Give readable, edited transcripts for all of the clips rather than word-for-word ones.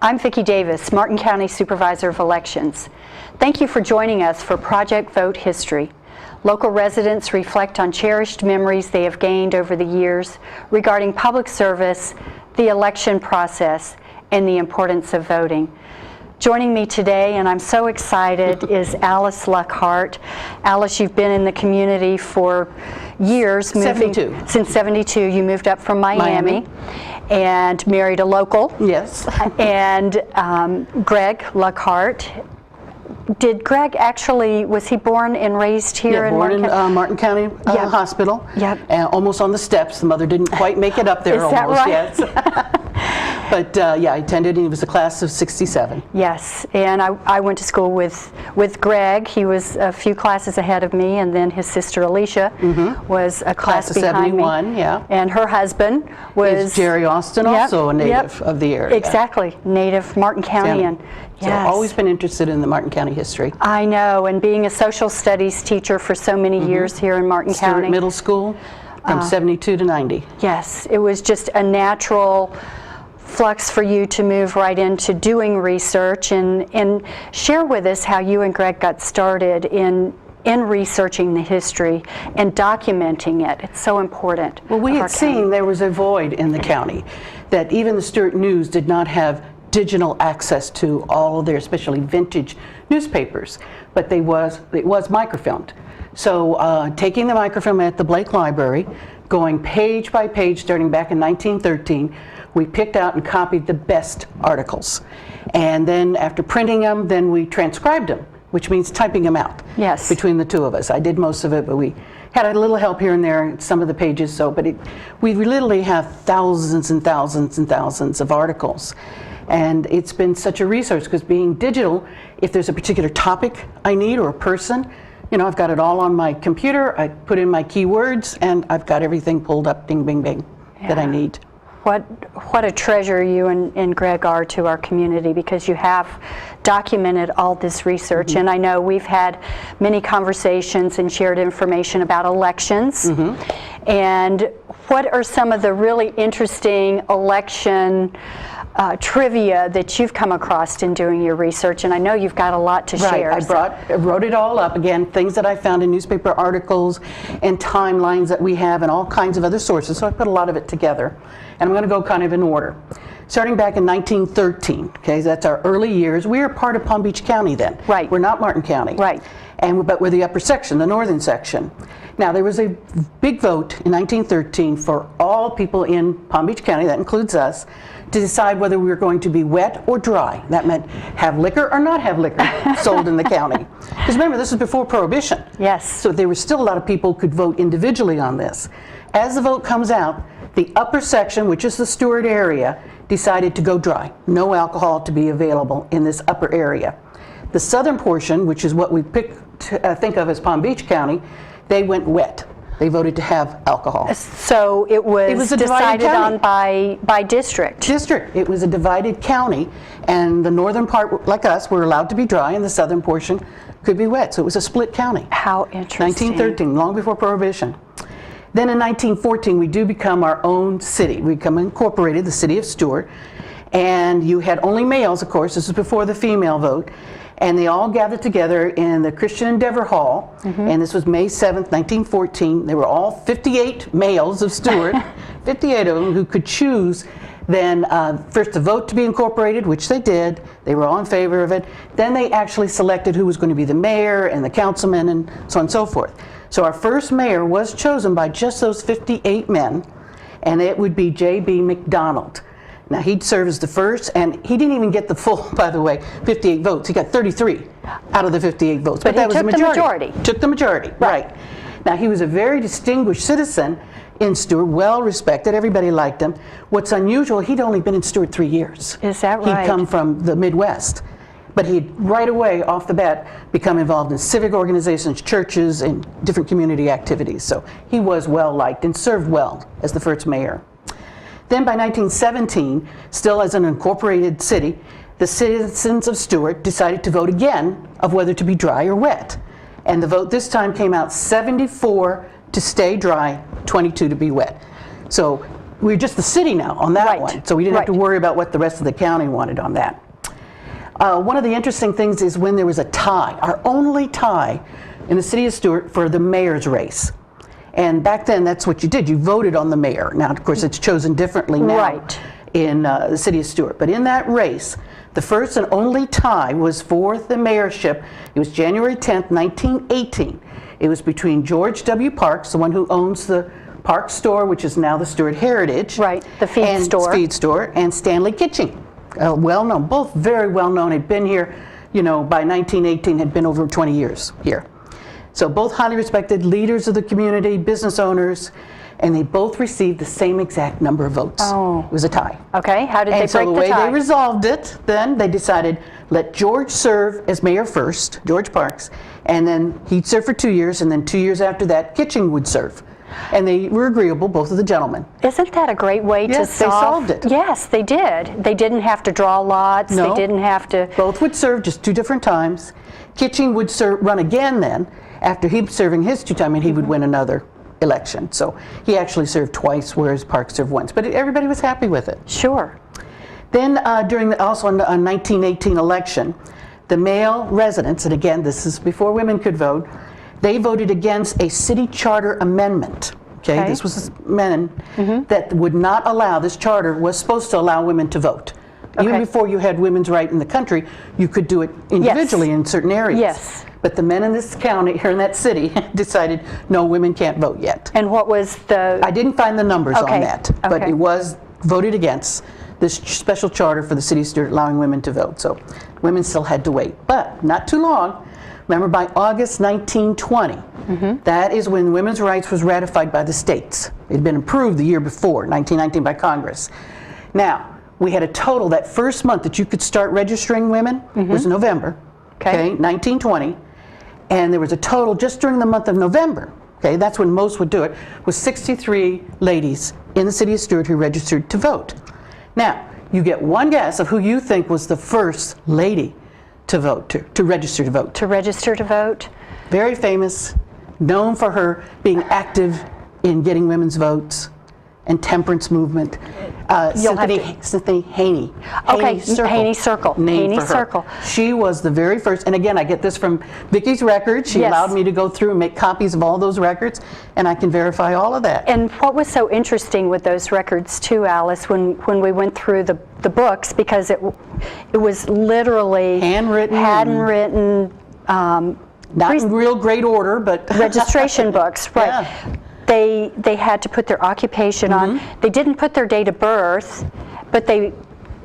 I'm Vicki Davis, Martin County Supervisor of Elections. Thank you for joining us for Project Vote History. Local residents reflect on cherished memories they have gained over the years regarding public service, the election process, and the importance of voting. Joining me today, and I'm so excited, is Alice Lockard. Alice, you've been in the community for years. Since 72. You moved up from Miami. And married a local. Yes. And Greg Lockard. Did Greg actually, was he born and raised here in Martin County? Born in Martin County Hospital. Yep. Almost on the steps. The mother didn't quite make it up there. Is that almost, right? Yes. But yeah, I attended, and he was a class of 67. Yes, and I went to school with Greg. He was a few classes ahead of me, and then his sister Alicia was a class behind 71, me. Yeah. And her husband was Jerry Austin, also a native of the area. Exactly, native Martin County. And so I've always been interested in the Martin County history. I know, and being a social studies teacher for so many years here in Martin County. Stewart Middle School from 72 to 90. Yes, it was just a natural flux for you to move right into doing research, and share with us how you and Greg got started in researching the history and documenting it. It's so important. Well, we had seen there was a void in the county, that even the Stewart News did not have digital access to all of their, especially vintage newspapers, but it was microfilmed. So taking the microfilm at the Blake Library, going page by page starting back in 1913, we picked out and copied the best articles. And then after printing them, then we transcribed them, which means typing them out. Yes. Between the two of us. I did most of it, but we had a little help here and there in some of the pages. So, but we literally have thousands and thousands and thousands of articles. And it's been such a resource, because being digital, if there's a particular topic I need or a person, you know, I've got it all on my computer. I put in my keywords, and I've got everything pulled up, ding, bing, bing, that I need. What a treasure you and Greg are to our community, because you have documented all this research. And I know we've had many conversations and shared information about elections. And what are some of the really interesting election trivia that you've come across in doing your research? And I know you've got a lot to share. I wrote it all up, again, things that I found in newspaper articles and timelines that we have and all kinds of other sources. So I put a lot of it together. And I'm going to go kind of in order. Starting back in 1913, okay, that's our early years. We were part of Palm Beach County then. Right. We're not Martin County. Right. But we're the upper section, the northern section. Now, there was a big vote in 1913 for all people in Palm Beach County, that includes us, to decide whether we were going to be wet or dry. That meant have liquor or not have liquor sold in the county. Because remember, this was before Prohibition. Yes. So there were still a lot of people who could vote individually on this. As the vote comes out, the upper section, which is the Stewart area, decided to go dry. No alcohol to be available in this upper area. The southern portion, which is what we think of as Palm Beach County, they went wet. They voted to have alcohol. So it was decided on by district. District. It was a divided county, and the northern part, like us, were allowed to be dry, and the southern portion could be wet. So it was a split county. How interesting. 1913, long before Prohibition. Then in 1914, we do become our own city. We become incorporated, the city of Stewart. And you had only males, of course. This is before the female vote. And they all gathered together in the Christian Endeavor Hall. And this was May 7th, 1914. They were all 58 males of Stewart, 58 of them, who could choose then first to vote to be incorporated, which they did. They were all in favor of it. Then they actually selected who was going to be the mayor and the councilman and so on and so forth. So our first mayor was chosen by just those 58 men, and it would be J.B. McDonald. Now, he'd serve as the first, and he didn't even get the full, by the way, 58 votes. He got 33 out of the 58 votes. But that was the majority. Took the majority, right. Now, he was a very distinguished citizen in Stewart, well respected. Everybody liked him. What's unusual, he'd only been in Stewart 3 years. Is that right? He'd come from the Midwest. But he'd right away, off the bat, become involved in civic organizations, churches, and different community activities. So he was well liked and served well as the first mayor. Then by 1917, still as an incorporated city, the citizens of Stewart decided to vote again of whether to be dry or wet. And the vote this time came out 74 to stay dry, 22 to be wet. So we're just the city now on that Right. one, so we didn't have to Right. worry about what the rest of the county wanted on that. One of the interesting things is when there was a tie, our only tie in the city of Stuart for the mayor's race. And back then, that's what you did. You voted on the mayor. Now, of course, it's chosen differently now Right. in the city of Stuart. But in that race, the first and only tie was for the mayorship. It was January 10th, 1918. It was between George W. Parks, the one who owns the Park store, which is now the Stuart Heritage. Right, the feed store. Feed store, and Stanley Kitching. Well-known, both very well-known, had been here, you know, by 1918, had been over 20 years here. So both highly respected leaders of the community, business owners, and they both received the same exact number of votes. Oh. It was a tie. Okay, how did they And so break the the way tie? they resolved it, then they decided, let George serve as mayor first, George Parks, and then he'd serve for 2 years, and then 2 years after that, Kitching would serve. And they were agreeable, both of the gentlemen. Isn't that a great way to Yes, they solved it. Yes, they did. They didn't have to draw lots. No. They didn't have to. Both would serve, just 2 different times. Kitching would run again then, after he'd serving his 2 times, and he would win another election. So he actually served twice, whereas Parks served once. But everybody was happy with it. Sure. Then during also in the 1918 election, the male residents, and again, this is before women could vote, they voted against a city charter amendment. Okay, Okay. this was men that would not allow, this charter was supposed to allow women to vote. Even Okay. before you had women's right in the country, you could do it individually in certain areas. Yes. But the men in this county, here in that city, decided, no, women can't vote yet. And what was the? I didn't find the numbers Okay, on that, but okay. it was voted against, this special charter for the city of Stuart allowing women to vote. So women still had to wait, but not too long. Remember, by August 1920, that is when women's rights was ratified by the states. It had been approved the year before, 1919, by Congress. Now, we had a total, that first month that you could start registering women was November, Okay. 1920. And there was a total, just during the month of November, okay, that's when most would do it, was 63 ladies in the city of Stuart who registered to vote. Now, you get one guess of who you think was the first lady to vote, to register to vote. To register to vote? Very famous, known for her being active in getting women's votes and temperance movement. You'll have Cynthia Haney. Okay, Haney Circle. Named Haney for her. Circle. She was the very first, and again, I get this from Vicky's records. She Yes. allowed me to go through and make copies of all those records, and I can verify all of that. And what was so interesting with those records too, Alice, when we went through the books, because it was literally Handwritten. Not in real great order, but registration books, right? Yeah. They had to put their occupation on. They didn't put their date of birth, but they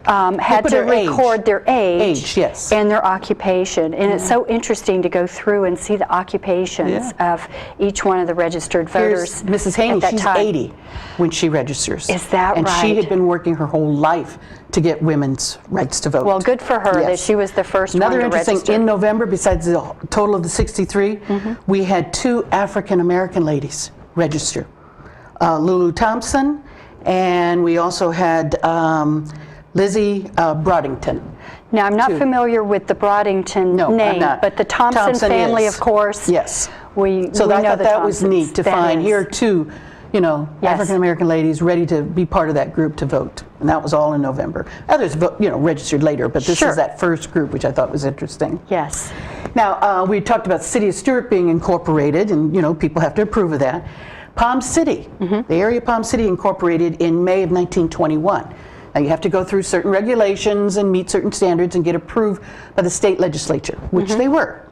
had put to their age. record their age, Age, yes. and their occupation. And it's so interesting to go through and see the occupations of each one of the registered voters. Here's Mrs. Haney, at that she's time. 80 when she registers. Is that and she right? had been working her whole life to get women's rights to vote. Well, good for her that Yes. she was the first Another one to interesting, register. in November, besides the total of the 63, we had 2 African-American ladies register. Lulu Thompson, and we also had Lizzie Broadington. Now, I'm not familiar with the Broadington No, I'm name, not. but the Thompson, Thompson family, is. of course. Yes. So I thought that was neat to find. Here are 2, you know, Yes. African-American ladies ready to be part of that group to vote. And that was all in November. Others, registered later, but this Sure. is that first group, which I thought was interesting. Yes. Now, we talked about the city of Stuart being incorporated, and, people have to approve of that. Palm City, the area of Palm City incorporated in May of 1921. Now, you have to go through certain regulations and meet certain standards and get approved by the state legislature, which they were.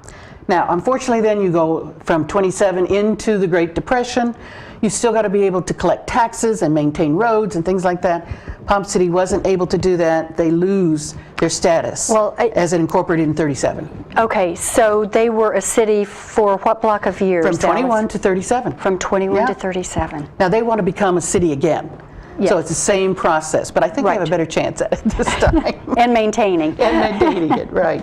Now, unfortunately, then you go from 27 into the Great Depression. You still got to be able to collect taxes and maintain roads and things like that. Palm City wasn't able to do that. They lose their status as it incorporated in 37. Okay, so they were a city for what block of years? From Alice? 21 to 37. From 21 Yeah. to 37. Now, they want to become a city again. Yes. So it's the same process, but I think we have a Right. better chance at it this time. And maintaining. And maintaining it, right.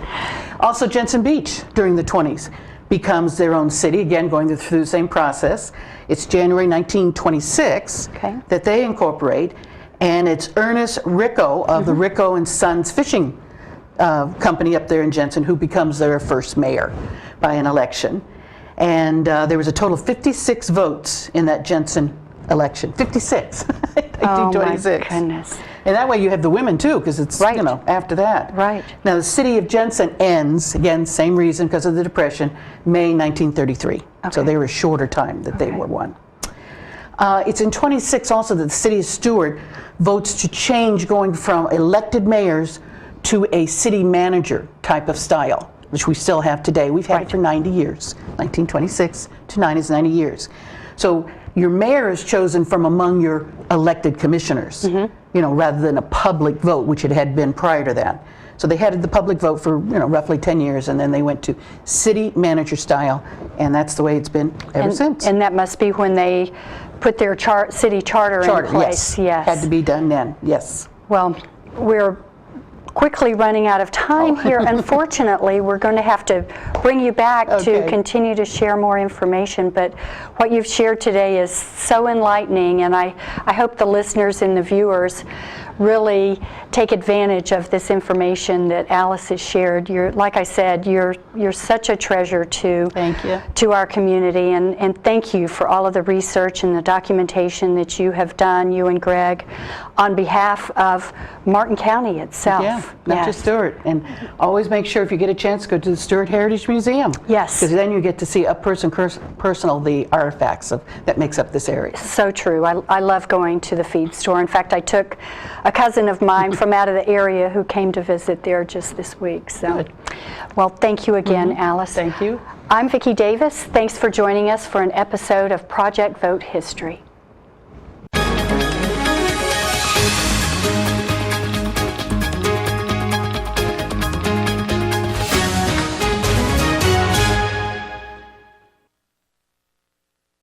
Also, Jensen Beach during the 20s becomes their own city, again going through the same process. It's January 1926 that they incorporate, and it's Ernest Ricco of the Ricco and Sons Fishing Company up there in Jensen who becomes their first mayor by an election. And there was a total of 56 votes in that Jensen election. 56. 1926. Oh my goodness. And that way you have the women too, because it's, Right. you know, after that. Right. Now the city of Jensen ends, again, same reason, because of the Depression, May 1933. So Okay. they were a shorter time that they were won. It's in 26 also that the city of Stewart votes to change going from elected mayors to a city manager type of style, which we still have today. We've had it for 90 years. 1926 to 9 is 90 years. So your mayor is chosen from among your elected commissioners, you know, rather than a public vote, which it had been prior to that. So they had the public vote for, you know, roughly 10 years, and then they went to city manager style, and that's the way it's been ever since. And that must be when they put their city charter in place. Yes. Had to be done then, yes. Well, we're quickly running out of time here. Unfortunately, we're going to have to bring you back to continue to share more information, but what you've shared today is so enlightening, and I hope the listeners and the viewers really take advantage of this information that Alice has shared. You're, like I said, you're such a treasure to Thank you. to our community, and thank you for all of the research and the documentation that you have done, you and Greg, on behalf of Martin County itself. Yeah, not just Stewart. And always make sure if you get a chance, go to the Stewart Heritage Museum. Yes. Because then you get to see up personal the artifacts that makes up this area. So true. I love going to the feed store. In fact, I took a cousin of mine from out of the area who came to visit there just this week. So, Good. well, thank you again, Alice. Thank you. I'm Vicki Davis. Thanks for joining us for an episode of Project Vote History.